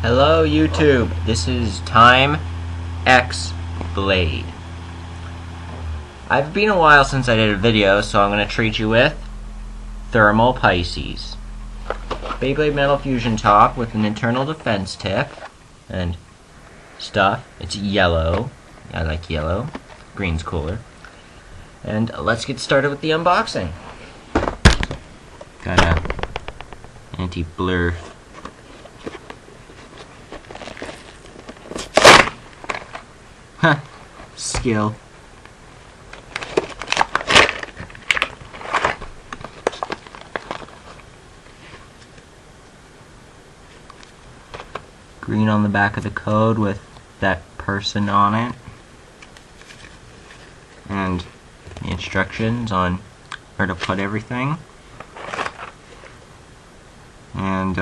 Hello YouTube, this is Time X Blade. I've been a while since I did a video, so I'm going to treat you with thermal pices. Beyblade metal fusion top with an internal defense tip and stuff. It's yellow. I like yellow. Green's cooler. And let's get started with the unboxing. Got a anti-blur. Huh. Skill. Green on the back of the code with that person on it. And the instructions on where to put everything. And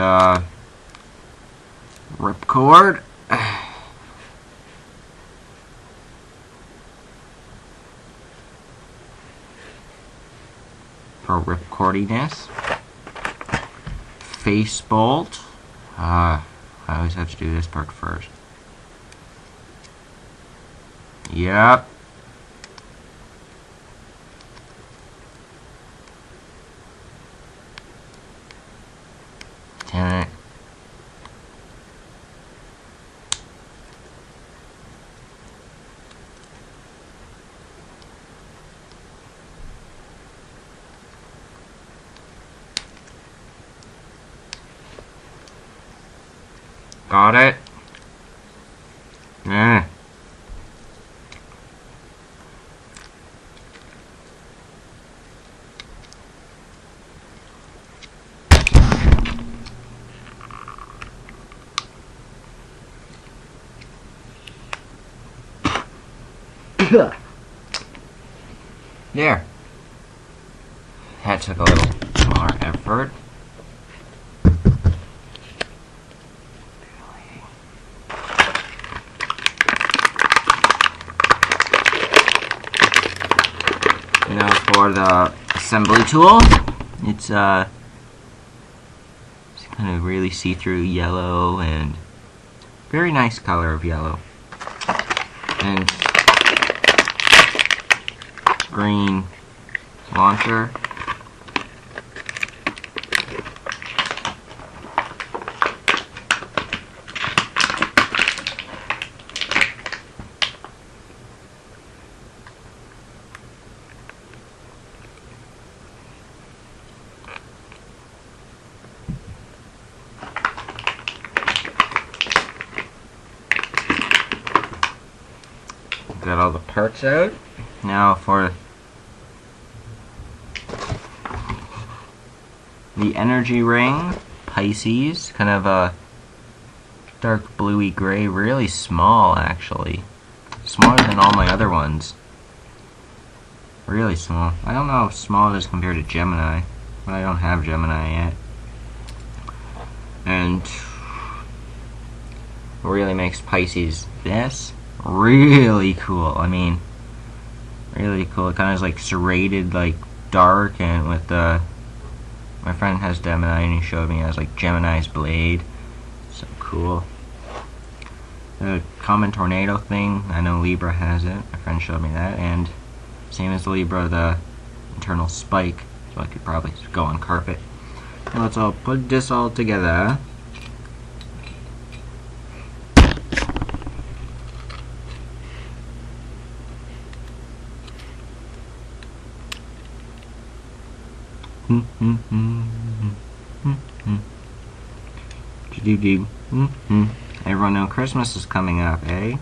ripcord. For ripcordiness. Face bolt. I always have to do this part first. Yep. Tenet. Got it? Yeah. There. That took a little more effort. Now for the assembly tool, it's kind of really see-through yellow and very nice color of yellow, and green launcher. Got all the parts out. Now for the energy ring, Pices, kind of a dark bluey gray, really small actually. Smaller than all my other ones. Really small. I don't know how small it is compared to Gemini, but I don't have Gemini yet. And what really makes Pices this really cool. I mean, really cool. It kind of is like serrated, like dark, and with the my friend has Gemini and he showed me as like Gemini's blade. So cool. The common tornado thing, I know Libra has it. My friend showed me that, and same as the Libra, the internal spike. So I could probably go on carpet. Now let's all put this all together. Everyone know Christmas is coming up, eh?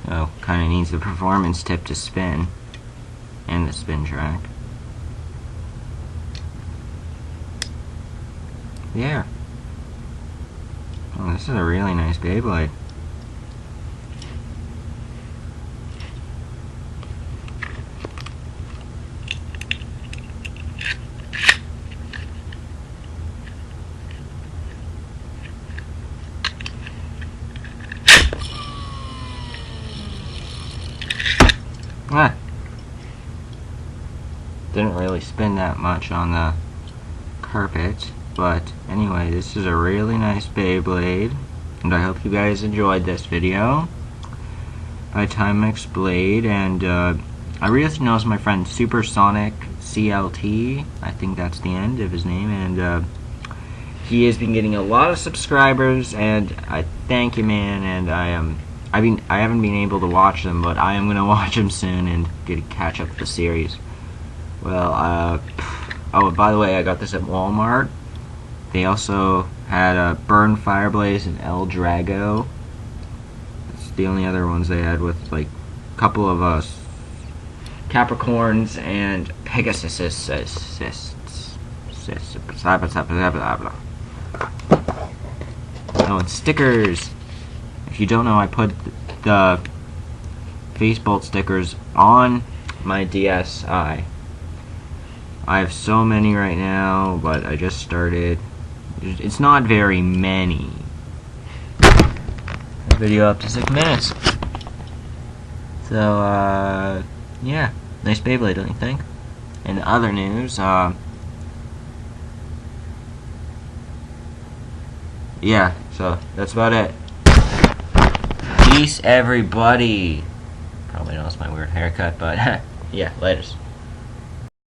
Oh, kinda needs the performance tip to spin. And the spin track. Yeah. Oh, this is a really nice Beyblade. didn't really spin that much on the carpet. But anyway, this is a really nice Beyblade, and I hope you guys enjoyed this video by Timex Blade. And I really know my friend Supersonic CLT, I think that's the end of his name, and he has been getting a lot of subscribers, and I thank you, man. And I haven't been able to watch them, but I am gonna watch them soon and catch up with the series. Well, oh, by the way, I got this at Walmart. They also had Burn Fireblaze and El Drago. That's the only other ones they had, with like a couple of Capricorns and Pegasus. Oh, and stickers. If you don't know, I put the face bolt stickers on my DSi. I have so many right now, but I just started. It's not very many. Video up to 6 minutes. So, yeah. Nice Beyblade, don't you think? In other news, yeah, so that's about it. Peace, everybody. Probably noticed my weird haircut, but yeah, laters.